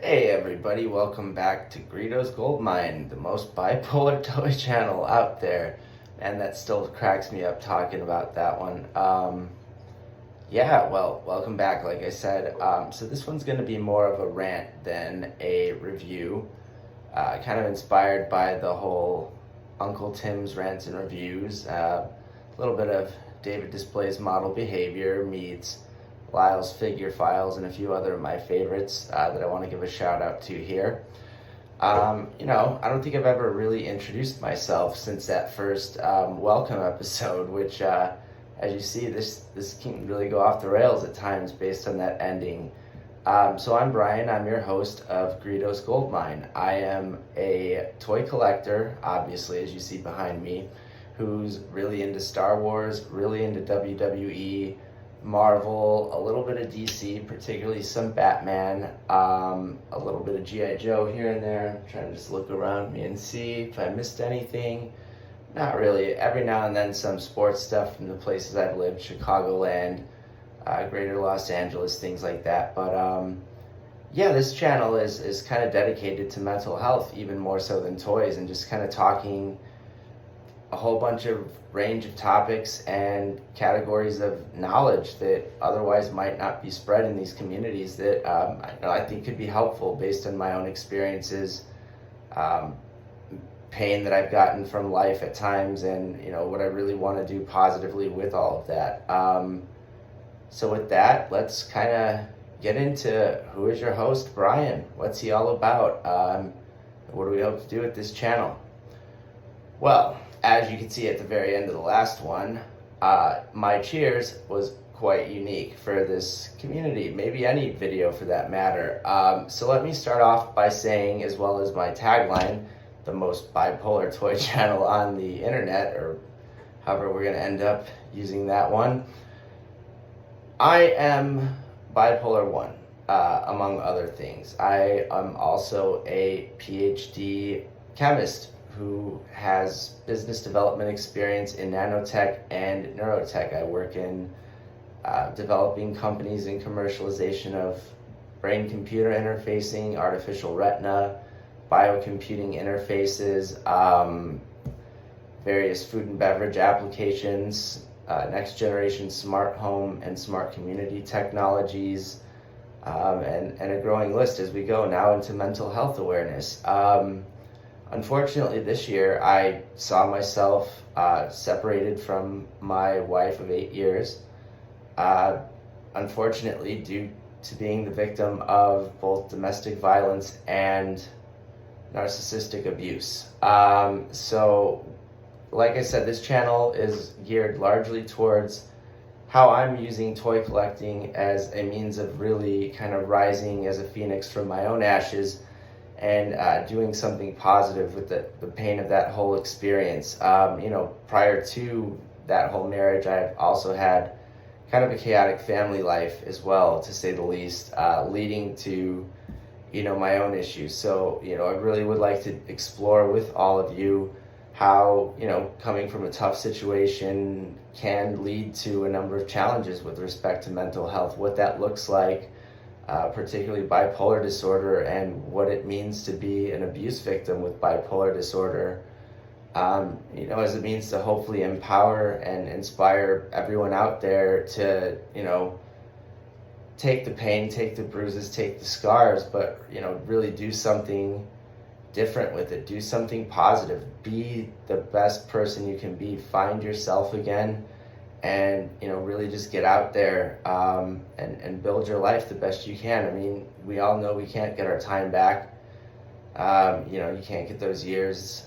Hey everybody, welcome back to Greedo's Goldmine, the most bipolar toy channel out there. And that still cracks me up talking about that one. Welcome back, like I said. So this one's going to be more of a rant than a review. Kind of inspired by the whole Uncle Tim's rants and reviews. A little bit of David Display's model behavior meets Lyle's figure files and a few other of my favorites that I want to give a shout out to here. I don't think I've ever really introduced myself since that first welcome episode, which, as you see, this can really go off the rails at times based on that ending. So I'm Brian. I'm your host of Greedo's Goldmine. I am a toy collector, obviously, as you see behind me, who's really into Star Wars, really into WWE, Marvel, a little bit of DC, particularly some Batman, a little bit of G.I. Joe here and there. I'm trying to just look around me and see if I missed anything. Not really. Every now and then some sports stuff from the places I've lived, Chicagoland, greater Los Angeles, things like that. But this channel is kind of dedicated to mental health, even more so than toys, and just kind of talking a whole bunch of range of topics and categories of knowledge that otherwise might not be spread in these communities that I think could be helpful based on my own experiences, pain that I've gotten from life at times, and what I really want to do positively with all of that. So with that, let's kind of get into who is your host, Brian. What's he all about? What do we hope to do with this channel? Well, as you can see at the very end of the last one, my cheers was quite unique for this community, maybe any video for that matter. So let me start off by saying, as well as my tagline, the most bipolar toy channel on the internet, or however we're going to end up using that one. I am bipolar 1, among other things. I am also a PhD chemist who has business development experience in nanotech and neurotech. I work in developing companies in commercialization of brain-computer interfacing, artificial retina, biocomputing interfaces, various food and beverage applications, next-generation smart home and smart community technologies, and a growing list as we go now into mental health awareness. Unfortunately, this year I saw myself separated from my wife of 8 years, unfortunately due to being the victim of both domestic violence and narcissistic abuse. So, like I said, this channel is geared largely towards how I'm using toy collecting as a means of really kind of rising as a phoenix from my own ashes, and doing something positive with the pain of that whole experience. Prior to that whole marriage, I've also had kind of a chaotic family life as well, to say the least, leading to, my own issues. So, I really would like to explore with all of you how, coming from a tough situation can lead to a number of challenges with respect to mental health, what that looks like, particularly bipolar disorder, and what it means to be an abuse victim with bipolar disorder, as it means to hopefully empower and inspire everyone out there to, take the pain, take the bruises, take the scars, but, really do something different with it, do something positive, be the best person you can be, find yourself again, and really just get out there and build your life the best you can. I mean, we all know we can't get our time back. You can't get those years,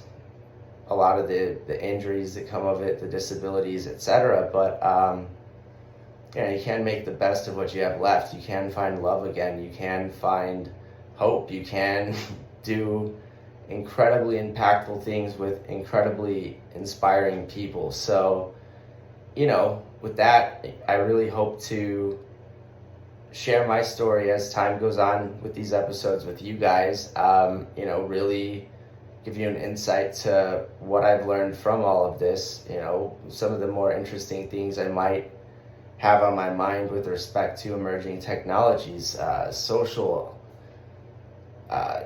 a lot of the injuries that come of it, the disabilities, etc. But you can make the best of what you have left. You can find love again. You can find hope. You can do incredibly impactful things with incredibly inspiring people. So, with that, I really hope to share my story as time goes on with these episodes with you guys, really give you an insight to what I've learned from all of this, some of the more interesting things I might have on my mind with respect to emerging technologies, social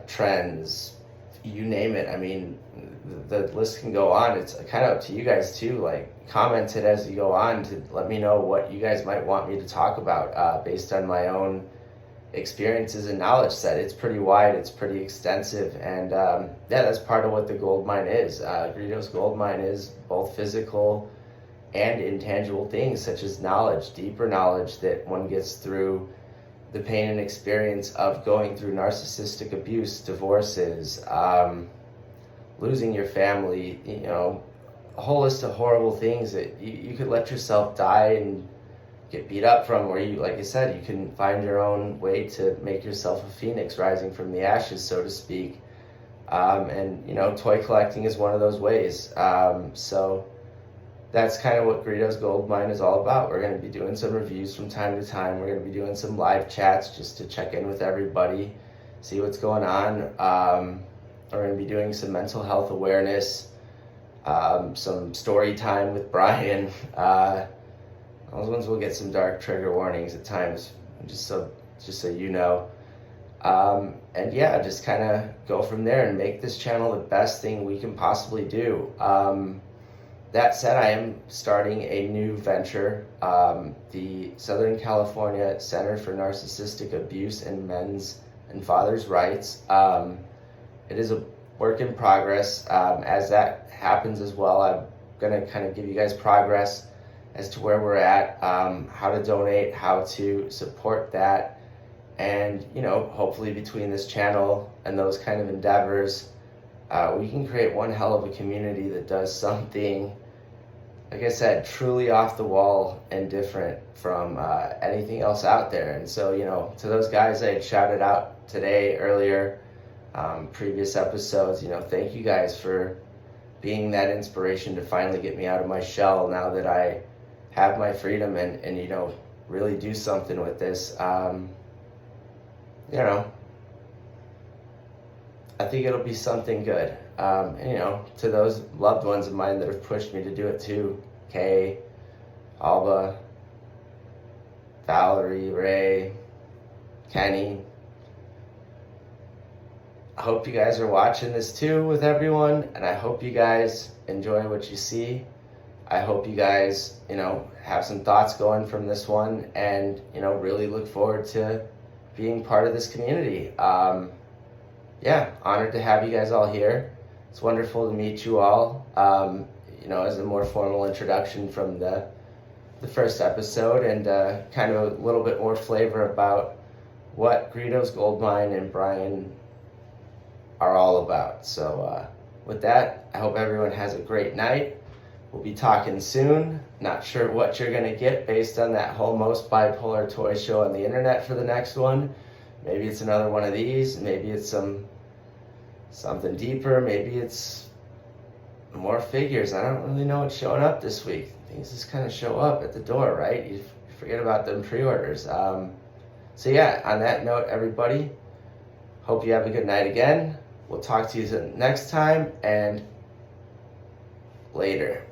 trends, you name it. I mean, the list can go on. It's kind of up to you guys too. Like, comment it as you go on to let me know what you guys might want me to talk about based on my own experiences and knowledge set. It's pretty wide, it's pretty extensive, and yeah, that's part of what the Goldmine is. Greedo's Goldmine is both physical and intangible things, such as knowledge, deeper knowledge that one gets through the pain and experience of going through narcissistic abuse, divorces, losing your family, you know, a whole list of horrible things that you could let yourself die and get beat up from, or you, like I said, you can find your own way to make yourself a phoenix rising from the ashes, so to speak. And you know, toy collecting is one of those ways. So that's kind of what Greedo's Goldmine is all about. We're going to be doing some reviews from time to time. We're going to be doing some live chats just to check in with everybody, see what's going on. We're going to be doing some mental health awareness, some story time with Brian. Those ones will get some dark trigger warnings at times, just so you know. And yeah, just kind of go from there and make this channel the best thing we can possibly do. That said, I am starting a new venture, the Southern California Center for Narcissistic Abuse and Men's and Fathers' Rights. It is a work in progress. As that happens as well, I'm going to kind of give you guys progress as to where we're at, how to donate, how to support that, and you know, hopefully between this channel and those kind of endeavors, we can create one hell of a community that does something, like I said, truly off the wall and different from anything else out there. And so, you know, to those guys I had shouted out today, earlier, previous episodes, you know, thank you guys for being that inspiration to finally get me out of my shell now that I have my freedom and you know, really do something with this. You know, I think it'll be something good. And, you know, to those loved ones of mine that have pushed me to do it too, Kay, Alba, Valerie, Ray, Kenny, I hope you guys are watching this too with everyone, and I hope you guys enjoy what you see. I hope you guys, you know, have some thoughts going from this one, and, you know, really look forward to being part of this community. Yeah, honored to have you guys all here. It's wonderful to meet you all. You know, as a more formal introduction from the first episode, and kind of a little bit more flavor about what Greedo's Goldmine and Brian are all about. So with that, I hope everyone has a great night. We'll be talking soon. Not sure what you're gonna get based on that whole most bipolar toy show on the internet for the next one. Maybe it's another one of these. Maybe it's something deeper. Maybe it's more figures. I don't really know what's showing up this week. Things just kind of show up at the door, right? You forget about them pre-orders. So yeah, on that note, everybody, hope you have a good night again. We'll talk to you next time, and later.